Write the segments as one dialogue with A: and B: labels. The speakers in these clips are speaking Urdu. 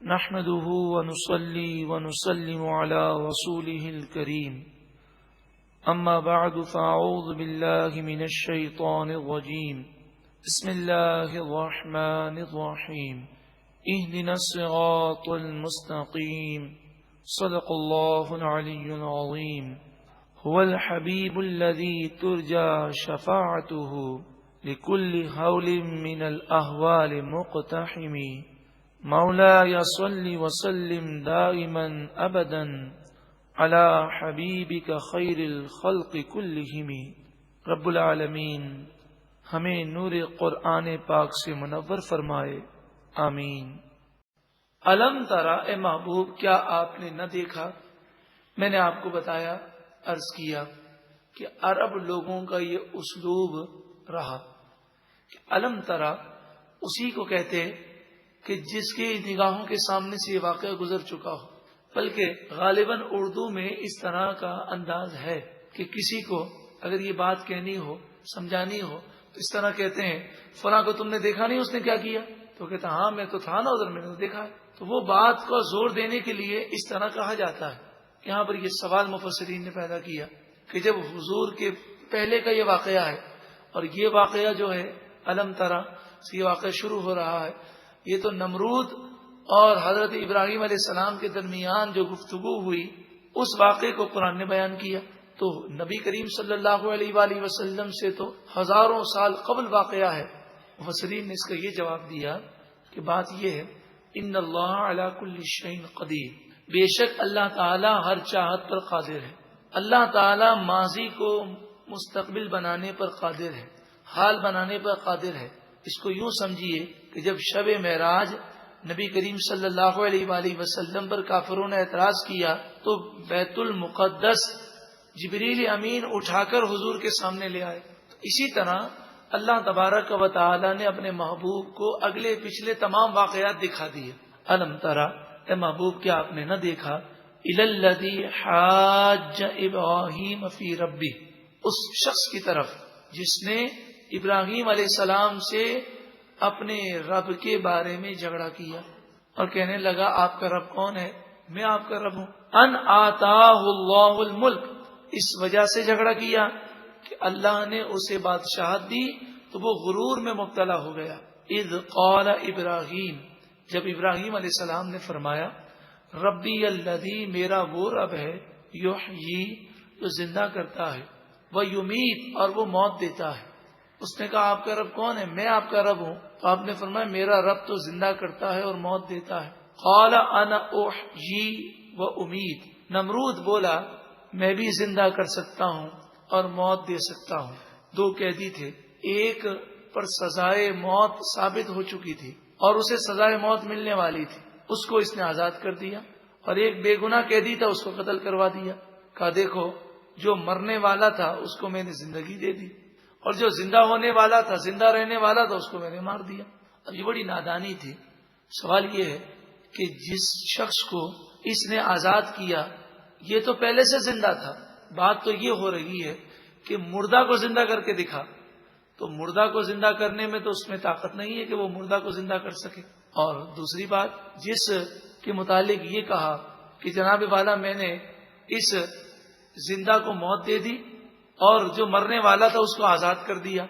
A: نحمده ونصلي ونسلم على رسوله الكريم أما بعد فأعوذ بالله من الشيطان الرجيم بسم الله الرحمن الرحيم اهدنا الصراط المستقيم صدق الله العلي العظيم هو الحبيب الذي ترجى شفاعته لكل هول من الأهوال مقتحم مولاي صل وسلم دائما ابدا على حبیبک خیر الخلق کلہم۔ رب العالمین ہمیں نور قرآن پاک سے منور فرمائے، آمین۔ الم ترى، اے محبوب کیا آپ نے نہ دیکھا؟ میں نے آپ کو بتایا، عرض کیا کہ عرب لوگوں کا یہ اسلوب رہا کہ الم ترى اسی کو کہتے کہ جس کے نگاہوں کے سامنے سے یہ واقعہ گزر چکا ہو، بلکہ غالباً اردو میں اس طرح کا انداز ہے کہ کسی کو اگر یہ بات کہنی ہو، سمجھانی ہو تو اس طرح کہتے ہیں فلاں کو تم نے دیکھا نہیں اس نے کیا کیا؟ تو کہتا ہاں میں تو تھا نا ادھر، میں نے دیکھا ہے۔ تو وہ بات کو زور دینے کے لیے اس طرح کہا جاتا ہے۔ یہاں پر یہ سوال مفسرین نے پیدا کیا کہ جب حضور کے پہلے کا یہ واقعہ ہے اور یہ واقعہ جو ہے الم ترى سے یہ واقعہ شروع ہو رہا ہے، یہ تو نمرود اور حضرت ابراہیم علیہ السلام کے درمیان جو گفتگو ہوئی اس واقعے کو قرآن نے بیان کیا۔ تو نبی کریم صلی اللہ علیہ وآلہ وسلم سے تو ہزاروں سال قبل واقعہ ہے۔ مفسرین نے اس کا یہ جواب دیا کہ بات یہ ہے ان اللہ علی کل شیء قدیر، بے شک اللہ تعالی ہر چاہت پر قادر ہے۔ اللہ تعالی ماضی کو مستقبل بنانے پر قادر ہے، حال بنانے پر قادر ہے۔ اس کو یوں سمجھیے کہ جب شب معراج نبی کریم صلی اللہ علیہ وآلہ وسلم پر کافروں نے اعتراض کیا تو بیت المقدس جبریل امین اٹھا کر حضور کے سامنے لے آئے، تو اسی طرح اللہ تبارک و تعالی نے اپنے محبوب کو اگلے پچھلے تمام واقعات دکھا دیے۔ الم ترى، اے محبوب کیا آپ نے نہ دیکھا؟ الی الذی حاج ابراہیم فی ربہ، اس شخص کی طرف جس نے ابراہیم علیہ السلام سے اپنے رب کے بارے میں جھگڑا کیا اور کہنے لگا آپ کا رب کون ہے؟ میں آپ کا رب ہوں۔ ان آتاہ اللہ الملک، اس وجہ سے جھگڑا کیا کہ اللہ نے اسے بادشاہت دی تو وہ غرور میں مبتلا ہو گیا۔ اذ قال ابراہیم، جب ابراہیم علیہ السلام نے فرمایا ربی الذی، میرا وہ رب ہے، یحیی، جو زندہ کرتا ہے، وہ یمیت، اور وہ موت دیتا ہے۔ اس نے کہا آپ کا رب کون ہے؟ میں آپ کا رب ہوں۔ تو آپ نے فرمایا میرا رب تو زندہ کرتا ہے اور موت دیتا ہے۔ قال انا احیی و امید، نمرود بولا میں بھی زندہ کر سکتا ہوں اور موت دے سکتا ہوں۔ دو قیدی تھے، ایک پر سزائے موت ثابت ہو چکی تھی اور اسے سزائے موت ملنے والی تھی، اس کو اس نے آزاد کر دیا، اور ایک بے گناہ قیدی تھا اس کو قتل کروا دیا۔ کہا دیکھو جو مرنے والا تھا اس کو میں نے زندگی دے دی، اور جو زندہ ہونے والا تھا، زندہ رہنے والا تھا، اس کو میں نے مار دیا۔ اب یہ بڑی نادانی تھی۔ سوال یہ ہے کہ جس شخص کو اس نے آزاد کیا یہ تو پہلے سے زندہ تھا، بات تو یہ ہو رہی ہے کہ مردہ کو زندہ کر کے دکھا، تو مردہ کو زندہ کرنے میں تو اس میں طاقت نہیں ہے کہ وہ مردہ کو زندہ کر سکے۔ اور دوسری بات، جس کے متعلق یہ کہا کہ جناب والا میں نے اس زندہ کو موت دے دی اور جو مرنے والا تھا اس کو آزاد کر دیا،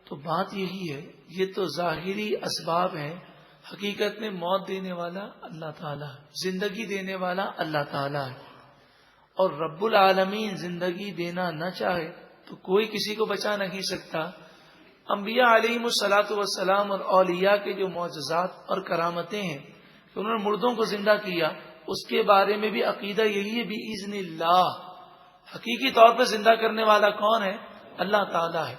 A: تو بات یہی ہے یہ تو ظاہری اسباب ہیں، حقیقت میں موت دینے والا اللہ تعالیٰ ہے، زندگی دینے والا اللہ تعالیٰ ہے، اور رب العالمین زندگی دینا نہ چاہے تو کوئی کسی کو بچا نہیں سکتا۔ انبیاء علیہم الصلاۃ والسلام اور اولیاء کے جو معجزات اور کرامتیں ہیں کہ انہوں نے مردوں کو زندہ کیا، اس کے بارے میں بھی عقیدہ یہی ہے بإذن اللہ، حقیقی طور پہ زندہ کرنے والا کون ہے؟ اللہ تعالیٰ ہے۔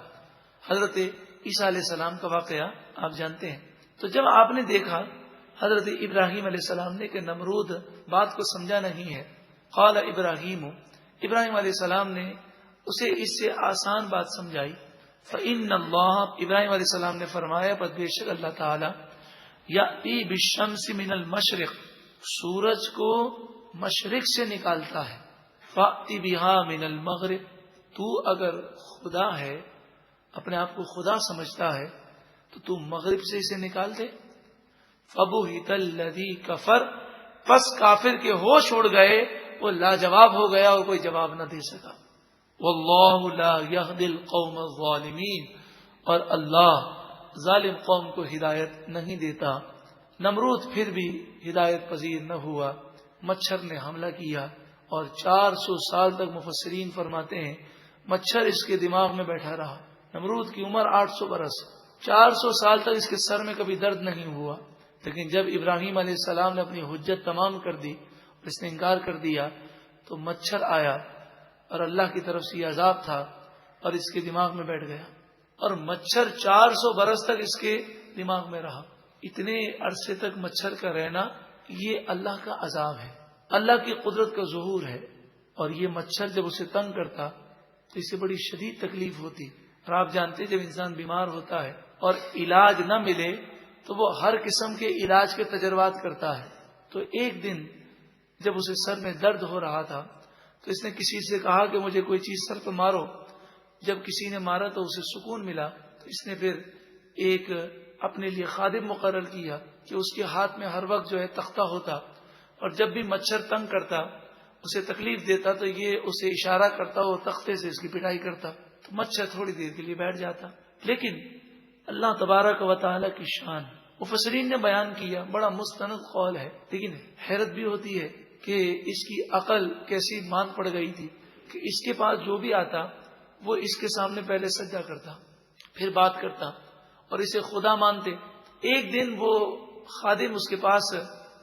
A: حضرت عیسیٰ علیہ السلام کا واقعہ آپ جانتے ہیں۔ تو جب آپ نے دیکھا حضرت ابراہیم علیہ السلام نے کہ نمرود بات کو سمجھا نہیں ہے، قال ابراہیم، ابراہیم علیہ السلام نے اسے اس سے آسان بات سمجھائی۔ فإن اللہ، ابراہیم علیہ السلام نے فرمایا پس بے شک اللہ تعالیٰ یأتی بالشمس من المشرق، سورج کو مشرق سے نکالتا ہے، فأتی بہا من المغرب، تو اگر خدا ہے، اپنے آپ کو خدا سمجھتا ہے تو مغرب سے اسے نکال دے۔ فبہت الذی کفر، پس کافر کے ہوش اڑ گئے، وہ لاجواب ہو گیا اور کوئی جواب نہ دے سکا۔ واللہ لا یہدی القوم الظالمین، اور اللہ ظالم قوم کو ہدایت نہیں دیتا۔ نمرود پھر بھی ہدایت پذیر نہ ہوا، مچھر نے حملہ کیا اور 400 سال تک مفسرین فرماتے ہیں مچھر اس کے دماغ میں بیٹھا رہا۔ نمرود کی عمر 800 برس، 400 سال تک اس کے سر میں کبھی درد نہیں ہوا، لیکن جب ابراہیم علیہ السلام نے اپنی حجت تمام کر دی اور اس نے انکار کر دیا تو مچھر آیا اور اللہ کی طرف سے یہ عذاب تھا اور اس کے دماغ میں بیٹھ گیا، اور مچھر 400 برس تک اس کے دماغ میں رہا۔ اتنے عرصے تک مچھر کا رہنا یہ اللہ کا عذاب ہے، اللہ کی قدرت کا ظہور ہے۔ اور یہ مچھر جب اسے تنگ کرتا تو اسے بڑی شدید تکلیف ہوتی، اور آپ جانتے جب انسان بیمار ہوتا ہے اور علاج نہ ملے تو وہ ہر قسم کے علاج کے تجربات کرتا ہے۔ تو ایک دن جب اسے سر میں درد ہو رہا تھا تو اس نے کسی سے کہا کہ مجھے کوئی چیز سر پہ مارو۔ جب کسی نے مارا تو اسے سکون ملا، تو اس نے پھر ایک اپنے لیے خادم مقرر کیا کہ اس کے ہاتھ میں ہر وقت جو ہے تختہ ہوتا، اور جب بھی مچھر تنگ کرتا، اسے تکلیف دیتا تو یہ اسے اشارہ کرتا، وہ تختے سے اس کی پٹائی کرتا، تو مچھر تھوڑی دیر کے لیے بیٹھ جاتا۔ لیکن اللہ تبارک و تعالی کی شان مفسرین نے بیان کیا، بڑا مستند قول ہے، لیکن حیرت بھی ہوتی ہے کہ اس کی عقل کیسی مان پڑ گئی تھی کہ اس کے پاس جو بھی آتا وہ اس کے سامنے پہلے سجدہ کرتا، پھر بات کرتا اور اسے خدا مانتے۔ ایک دن وہ خادم اس کے پاس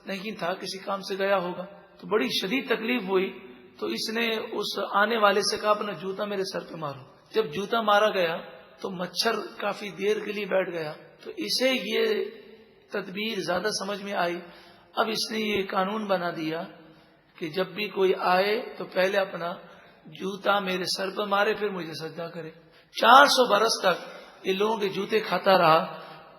A: نہیں تھا، کسی کام سے گیا ہوگا، تو بڑی شدید تکلیف ہوئی، تو اس نے اس آنے والے سے کہا اپنا جوتا میرے سر پہ مارو۔ جب جوتا مارا گیا تو مچھر کافی دیر کے لیے بیٹھ گیا، تو اسے یہ تدبیر زیادہ سمجھ میں آئی۔ اب اس نے یہ قانون بنا دیا کہ جب بھی کوئی آئے تو پہلے اپنا جوتا میرے سر پر مارے، پھر مجھے سجدہ کرے۔ 400 برس تک یہ لوگوں کے جوتے کھاتا رہا،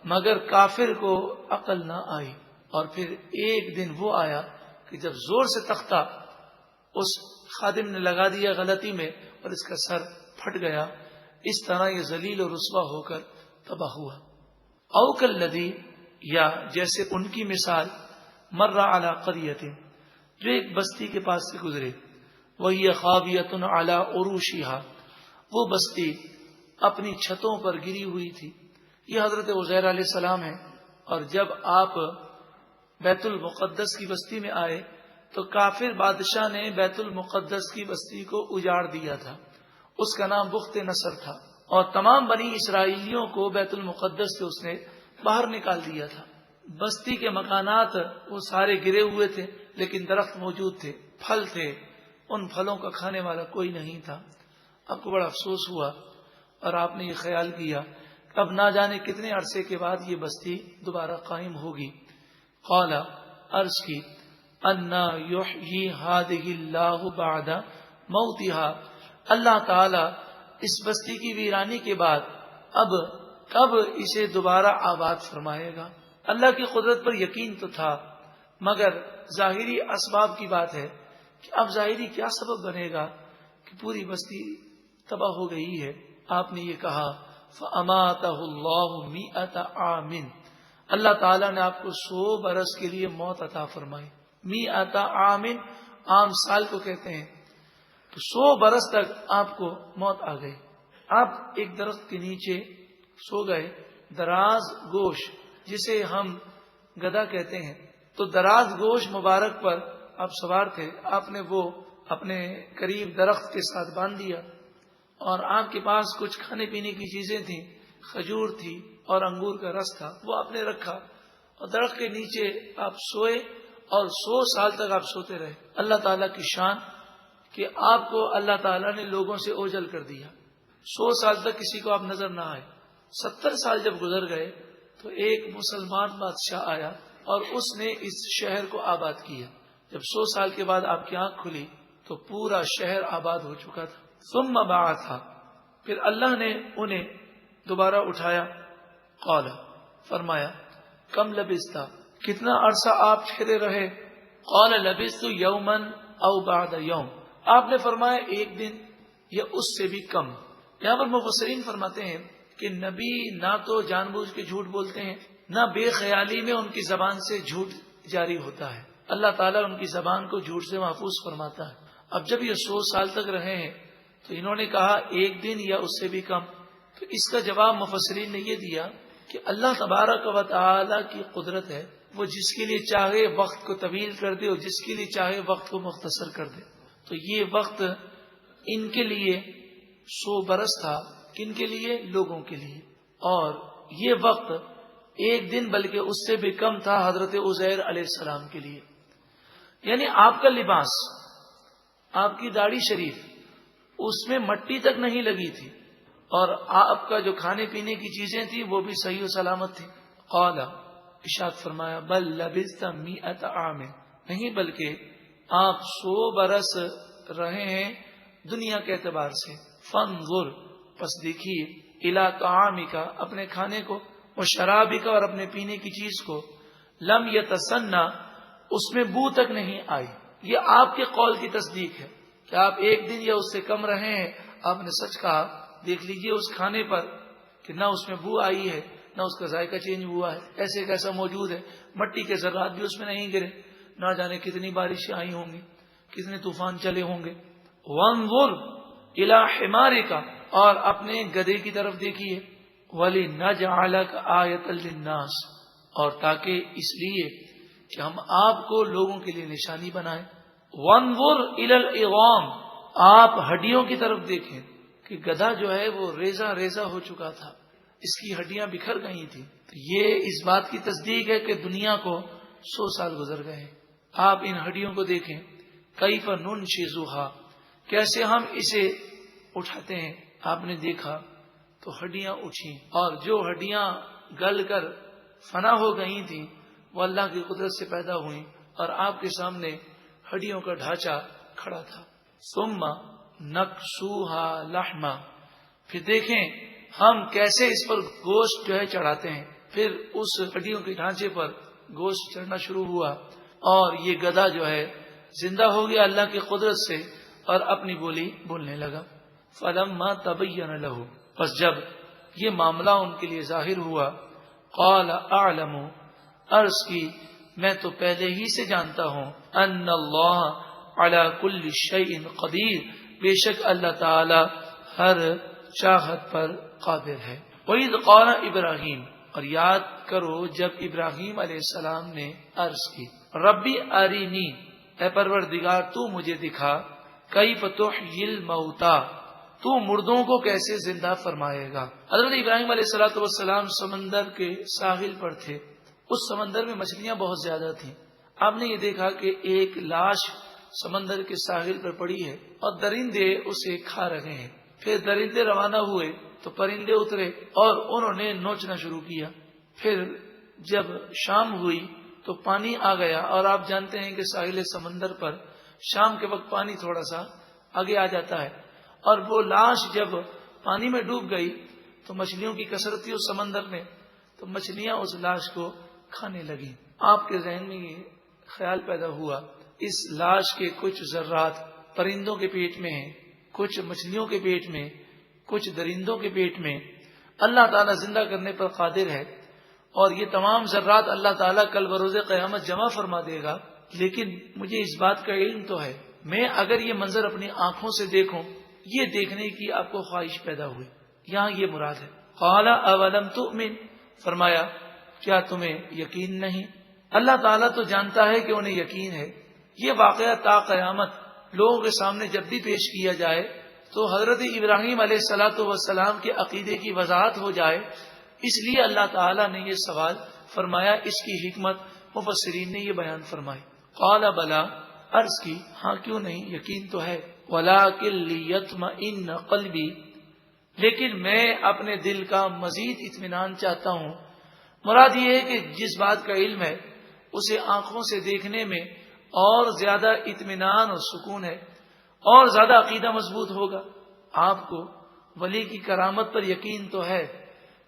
A: مگر کافر کو عقل نہ آئی۔ اور پھر ایک دن وہ آیا کہ جب زور سے تختہ اس خادم نے لگا دیا غلطی میں اور اس کا سر پھٹ گیا، اس طرح یہ ذلیل و رسوا ہو کر تباہ ہوا۔ او کالذی، یا جیسے ان کی مثال، مر علی قریۃ، جو ایک بستی کے پاس سے گزرے، وہی خاویۃ علی عروشہا، وہ بستی اپنی چھتوں پر گری ہوئی تھی۔ یہ حضرت عزیر علیہ السلام ہے، اور جب آپ بیت المقدس کی بستی میں آئے تو کافر بادشاہ نے بیت المقدس کی بستی کو اجاڑ دیا تھا، اس کا نام بخت نصر تھا، اور تمام بنی اسرائیلیوں کو بیت المقدس سے اس نے باہر نکال دیا تھا۔ بستی کے مکانات وہ سارے گرے ہوئے تھے، لیکن درخت موجود تھے، پھل تھے، ان پھلوں کا کھانے والا کوئی نہیں تھا۔ آپ کو بڑا افسوس ہوا اور آپ نے یہ خیال کیا کہ اب نہ جانے کتنے عرصے کے بعد یہ بستی دوبارہ قائم ہوگی۔ قال، عرض کی، انا یحیی ہذہ اللہ بعد موتها، اللہ تعالی اس بستی کی ویرانی کے بعد اب کب اسے دوبارہ آباد فرمائے گا۔ اللہ کی قدرت پر یقین تو تھا، مگر ظاہری اسباب کی بات ہے کہ اب ظاہری کیا سبب بنے گا کہ پوری بستی تباہ ہو گئی ہے۔ آپ نے یہ کہا فَأَمَاتَهُ اللَّهُ مِئَةَ عَامٍ، اللہ تعالیٰ نے آپ کو 100 برس کے لیے موت عطا فرمائی۔ مِئَةَ عَامٍ، عام سال کو کہتے ہیں، تو 100 برس تک آپ کو موت آ گئی۔ آپ ایک درخت کے نیچے سو گئے، دراز گوش جسے ہم گدھا کہتے ہیں، تو دراز گوش مبارک پر آپ سوار تھے، آپ نے وہ اپنے قریب درخت کے ساتھ باندھ دیا، اور آپ کے پاس کچھ کھانے پینے کی چیزیں تھیں، کھجور تھی اور انگور کا رس تھا، وہ آپ نے رکھا، اور درخت کے نیچے آپ سوئے، اور 100 سال تک آپ سوتے رہے۔ اللہ تعالیٰ کی شان کہ آپ کو اللہ تعالیٰ نے لوگوں سے اوجھل کر دیا، 100 سال تک کسی کو آپ نظر نہ آئے۔ 70 سال جب گزر گئے تو ایک مسلمان بادشاہ آیا اور اس نے اس شہر کو آباد کیا۔ جب 100 سال کے بعد آپ کی آنکھ کھلی تو پورا شہر آباد ہو چکا تھا۔ ثم بعثا، پھر اللہ نے انہیں دوبارہ اٹھایا۔ قال، فرمایا، کم لبثت، کتنا عرصہ آپ ٹھہرے رہے؟ قال لبثت یوما او بعد یوم، آپ نے فرمایا ایک دن یا اس سے بھی کم۔ یہاں پر مفسرین فرماتے ہیں کہ نبی نہ تو جان بوجھ کے جھوٹ بولتے ہیں نہ بے خیالی میں ان کی زبان سے جھوٹ جاری ہوتا ہے. اللہ تعالیٰ ان کی زبان کو جھوٹ سے محفوظ فرماتا ہے. اب جب یہ 100 سال تک رہے ہیں تو انہوں نے کہا ایک دن یا اس سے بھی کم. تو اس کا جواب مفسرین نے یہ دیا کہ اللہ تبارک و تعالی کی قدرت ہے، وہ جس کے لیے چاہے وقت کو طویل کر دے اور جس کے لیے چاہے وقت کو مختصر کر دے. تو یہ وقت ان کے لیے 100 برس تھا. کن کے لیے؟ لوگوں کے لیے. اور یہ وقت ایک دن بلکہ اس سے بھی کم تھا حضرت عزیر علیہ السلام کے لیے. یعنی آپ کا لباس، آپ کی داڑھی شریف، اس میں مٹی تک نہیں لگی تھی، اور آپ کا جو کھانے پینے کی چیزیں تھی وہ بھی صحیح و سلامت تھی. قال، ارشاد فرمایا، بل لبثت 100 عام، نہیں بلکہ آپ 100 برس رہے ہیں دنیا کے اعتبار سے. فانظر، پس دیکھیے، الی طعامک، اپنے کھانے کو، و شرابک، اور اپنے پینے کی چیز کو، لم یتسنہ، اس میں بو تک نہیں آئی. یہ آپ کے قول کی تصدیق ہے کہ آپ ایک دن یا اس سے کم رہے ہیں. آپ نے سچ کہا. دیکھ لیجئے اس کھانے پر کہ نہ اس میں بو آئی ہے نہ اس کا ذائقہ چینج ہوا ہے، ایسے کیسا موجود ہے. مٹی کے ذرات بھی اس میں نہیں گرے. نہ جانے کتنی بارشیں آئی ہوں گی، کتنے طوفان چلے ہوں گے. وانظر الی حمارک، اور اپنے گدھے کی طرف دیکھیے. وَلِنَجْعَلَكَ آیَةً لِلنَّاسِ، اور تاکہ اس لیے کہ ہم آپ کو لوگوں کے لیے نشانی بنائیں. وانظر الی العظام، آپ ہڈیوں کی طرف دیکھیں کہ گدھا جو ہے وہ ریزہ ریزہ ہو چکا تھا، اس کی ہڈیاں بکھر گئی تھی. تو یہ اس بات کی تصدیق ہے کہ دنیا کو 100 سال گزر گئے. آپ ان ہڈیوں کو دیکھیں. کیف ننشزھا، کیسے ہم اسے اٹھاتے ہیں. آپ نے دیکھا تو ہڈیاں اٹھیں، اور جو ہڈیاں گل کر فنا ہو گئی تھیں وہ اللہ کی قدرت سے پیدا ہوئیں، اور آپ کے سامنے ہڈیوں کا ڈھانچہ کھڑا تھا. ثم نکسوہا لحما، پھر دیکھیں ہم کیسے اس پر گوشت جو ہے چڑھاتے ہیں. پھر اس ہڈیوں کے ڈھانچے پر گوشت چڑھنا شروع ہوا، اور یہ گدھا جو ہے زندہ ہو گیا اللہ کی قدرت سے، اور اپنی بولی بولنے لگا. فلما تبین لہ، پس جب یہ معاملہ ان کے لیے ظاہر ہوا، قال اعلم، عرض کی میں تو پہلے ہی سے جانتا ہوں، ان اللہ علی کل شیء قدیر، بے شک اللہ تعالی ہر چاہت پر قادر ہے. وَإِذْ قَالَ ابراہیم، اور یاد کرو جب ابراہیم علیہ السلام نے عرض کی، ربی ارینی، اے پروردگار تو مجھے دکھا، کیف تحیی الموتیٰ، تو مردوں کو کیسے زندہ فرمائے گا. حضرت ابراہیم علیہ السلام سمندر کے ساحل پر تھے. اس سمندر میں مچھلیاں بہت زیادہ تھیں. آپ نے یہ دیکھا کہ ایک لاش سمندر کے ساحل پر پڑی ہے اور درندے اسے کھا رہے ہیں. پھر درندے روانہ ہوئے تو پرندے اترے اور انہوں نے نوچنا شروع کیا. پھر جب شام ہوئی تو پانی آ گیا، اور آپ جانتے ہیں کہ ساحل سمندر پر شام کے وقت پانی تھوڑا سا آگے آ جاتا ہے، اور وہ لاش جب پانی میں ڈوب گئی تو مچھلیوں کی کثرت تھی اس سمندر میں، تو مچھلیاں اس لاش کو کھانے لگی. آپ کے ذہن میں یہ خیال پیدا ہوا، اس لاش کے کچھ ذرات پرندوں کے پیٹ میں ہیں، کچھ مچھلیوں کے پیٹ میں، کچھ درندوں کے پیٹ میں. اللہ تعالیٰ زندہ کرنے پر قادر ہے، اور یہ تمام ذرات اللہ تعالیٰ کل بروز قیامت جمع فرما دے گا. لیکن مجھے اس بات کا علم تو ہے، میں اگر یہ منظر اپنی آنکھوں سے دیکھوں، یہ دیکھنے کی آپ کو خواہش پیدا ہوئی. یہاں یہ مراد ہے. قال اولم تؤمن، فرمایا کیا تمہیں یقین نہیں. اللہ تعالیٰ تو جانتا ہے کہ انہیں یقین ہے. یہ واقعہ تا قیامت لوگوں کے سامنے جب بھی پیش کیا جائے تو حضرت ابراہیم علیہ السلام کے عقیدے کی وضاحت ہو جائے، اس لیے اللہ تعالیٰ نے یہ سوال فرمایا. اس کی حکمت مفسرین نے یہ بیان فرمائی. قال بلا، عرض کی ہاں کیوں نہیں، یقین تو ہے. ولکن لیطمئن قلبی، لیکن میں اپنے دل کا مزید اطمینان چاہتا ہوں. مراد یہ ہے کہ جس بات کا علم ہے اسے آنکھوں سے دیکھنے میں اور زیادہ اطمینان اور سکون ہے، اور زیادہ عقیدہ مضبوط ہوگا. آپ کو ولی کی کرامت پر یقین تو ہے،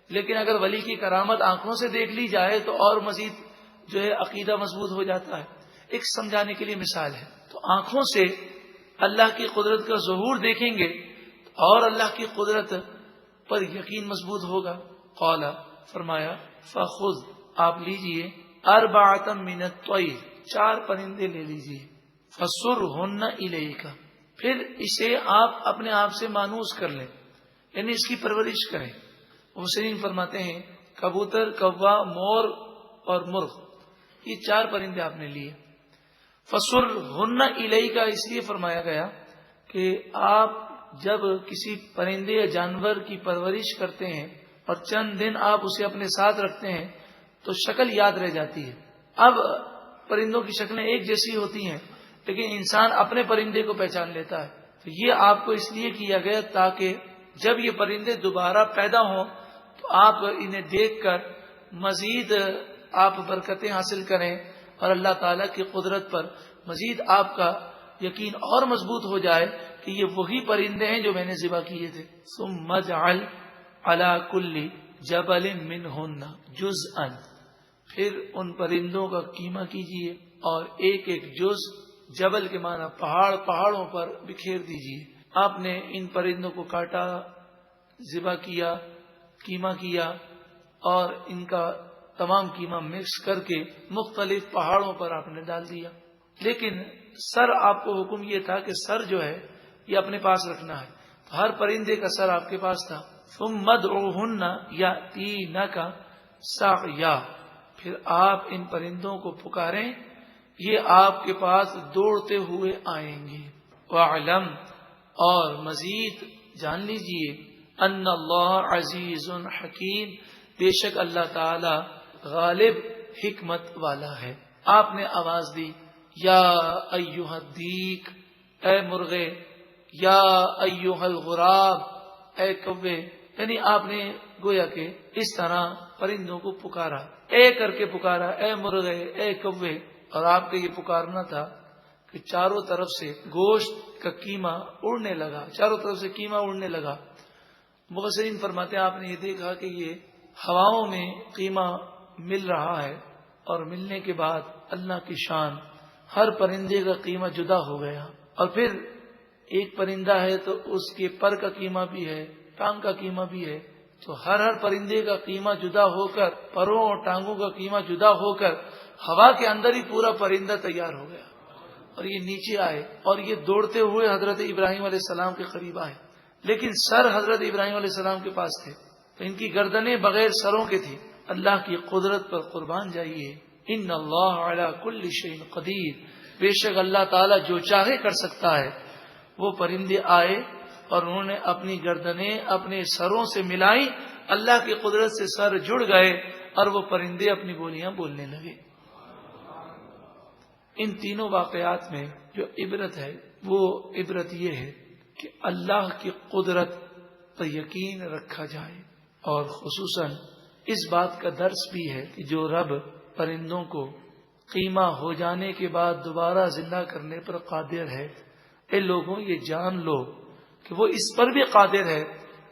A: لیکن اگر ولی کی کرامت آنکھوں سے دیکھ لی جائے تو اور مزید جو ہے عقیدہ مضبوط ہو جاتا ہے. ایک سمجھانے کے لیے مثال ہے، تو آنکھوں سے اللہ کی قدرت کا ظہور دیکھیں گے اور اللہ کی قدرت پر یقین مضبوط ہوگا. قال، فرمایا فخذ آپ لیجئے اربعۃ من الطیر، 4 پرندے لے لیجئے، فصرہن الیک، پھر اسے آپ اپنے آپ سے مانوس کر لیں، یعنی اس کی پرورش کریں۔ مفسرین فرماتے ہیں کبوتر، کوا، مور اور مرغ، یہ 4 پرندے آپ نے لیے۔ فصرہن الیک اس لیے فرمایا گیا کہ آپ جب کسی پرندے یا جانور کی پرورش کرتے ہیں اور چند دن آپ اسے اپنے ساتھ رکھتے ہیں تو شکل یاد رہ جاتی ہے۔ اب پرندوں کی شکلیں ایک جیسی ہوتی ہیں لیکن انسان اپنے پرندے کو پہچان لیتا ہے، تو یہ آپ کو اس لیے کیا گیا تاکہ جب یہ پرندے دوبارہ پیدا ہوں تو آپ انہیں دیکھ کر مزید آپ برکتیں حاصل کریں اور اللہ تعالیٰ کی قدرت پر مزید آپ کا یقین اور مضبوط ہو جائے کہ یہ وہی پرندے ہیں جو میں نے ذبح کیے تھے۔ ثم اجعل علی کل جبل منہن جزءا، پھر ان پرندوں کا قیمہ کیجئے اور ایک ایک جز، جبل کے معنی پہاڑوں پر بکھیر دیجئے۔ آپ نے ان پرندوں کو کاٹا، ذبح کیا، قیمہ کیا اور ان کا تمام قیمہ مکس کر کے مختلف پہاڑوں پر آپ نے ڈال دیا۔ لیکن سر آپ کو حکم یہ تھا کہ سر جو ہے یہ اپنے پاس رکھنا ہے، تو ہر پرندے کا سر آپ کے پاس تھا۔ ثم ادعوہن یأتینک سعیا، پھر آپ ان پرندوں کو پکاریں، یہ آپ کے پاس دوڑتے ہوئے آئیں گے۔ وَاعْلَمْ، اور مزید جان لیجئے، ان اللہ عزیز حکیم، بے شک اللہ تعالی غالب حکمت والا ہے۔ آپ نے آواز دی یا ایھا الدیک، اے مرغے، یا ایھا الغراب، اے کوے، یعنی آپ نے گویا کہ اس طرح پرندوں کو پکارا، اے کر کے پکارا، اے مرغے، اے کوے، اور آپ کا یہ پکارنا تھا کہ چاروں طرف سے گوشت کا قیمہ اڑنے لگا، چاروں طرف سے قیمہ اڑنے لگا۔ مفسرین فرماتے ہیں آپ نے یہ دیکھا کہ یہ ہواؤں میں قیمہ مل رہا ہے اور ملنے کے بعد اللہ کی شان، ہر پرندے کا قیمہ جدا ہو گیا، اور پھر ایک پرندہ ہے تو اس کے پر کا قیمہ بھی ہے، ٹانگ کا قیمہ بھی ہے، تو ہر پرندے کا قیمہ جدا ہو کر، پروں اور ٹانگوں کا قیمہ جدا ہو کر ہوا کے اندر ہی پورا پرندہ تیار ہو گیا، اور یہ نیچے آئے اور یہ دوڑتے ہوئے حضرت ابراہیم علیہ السلام کے قریب آئے، لیکن سر حضرت ابراہیم علیہ السلام کے پاس تھے تو ان کی گردنیں بغیر سروں کے تھی۔ اللہ کی قدرت پر قربان جائیے، ان اللہ علی کل شیء قدیر، بے شک اللہ تعالیٰ جو چاہے کر سکتا ہے۔ وہ پرندے آئے اور انہوں نے اپنی گردنیں اپنے سروں سے ملائی، اللہ کی قدرت سے سر جڑ گئے اور وہ پرندے اپنی بولیاں بولنے لگے۔ ان تینوں واقعات میں جو عبرت ہے وہ عبرت یہ ہے کہ اللہ کی قدرت پر یقین رکھا جائے، اور خصوصاً اس بات کا درس بھی ہے کہ جو رب پرندوں کو قیمہ ہو جانے کے بعد دوبارہ زندہ کرنے پر قادر ہے، اے لوگوں یہ جان لو کہ وہ اس پر بھی قادر ہے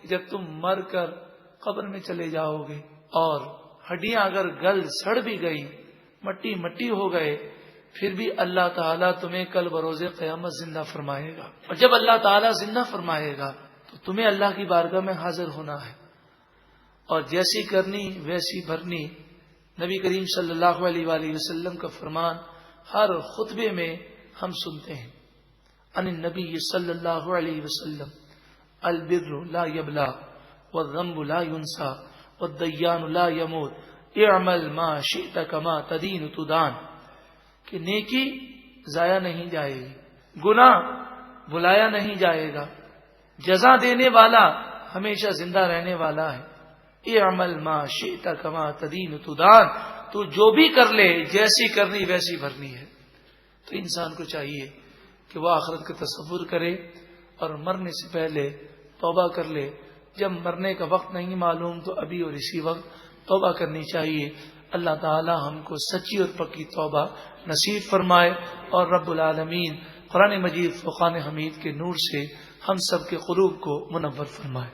A: کہ جب تم مر کر قبر میں چلے جاؤ گے اور ہڈیاں اگر گل سڑ بھی گئی، مٹی مٹی ہو گئے، پھر بھی اللہ تعالیٰ تمہیں کل بروز قیامت زندہ فرمائے گا، اور جب اللہ تعالیٰ زندہ فرمائے گا تو تمہیں اللہ کی بارگاہ میں حاضر ہونا ہے، اور جیسی کرنی ویسی بھرنی۔ نبی کریم صلی اللہ علیہ وآلہ وسلم کا فرمان ہر خطبے میں ہم سنتے ہیں، ان النبی صلی اللہ علیہ وسلم، البر لا یبلا والذنب لا ینسا والدیان لا یموت اعمل ما شئت کما تدین تدان، کہ نیکی ضائع نہیں جائے گی، گناہ بلایا نہیں جائے گا، جزا دینے والا ہمیشہ زندہ رہنے والا ہے۔ اعمل ما شئت کما تدین تدان، تو جو بھی کر لے جیسی کرنی ویسی بھرنی ہے۔ تو انسان کو چاہیے کہ وہ آخرت کا تصور کرے اور مرنے سے پہلے توبہ کر لے، جب مرنے کا وقت نہیں معلوم تو ابھی اور اسی وقت توبہ کرنی چاہیے۔ اللہ تعالی ہم کو سچی اور پکی توبہ نصیب فرمائے، اور رب العالمین قرآن مجید فرقان حمید کے نور سے ہم سب کے قلوب کو منور فرمائے۔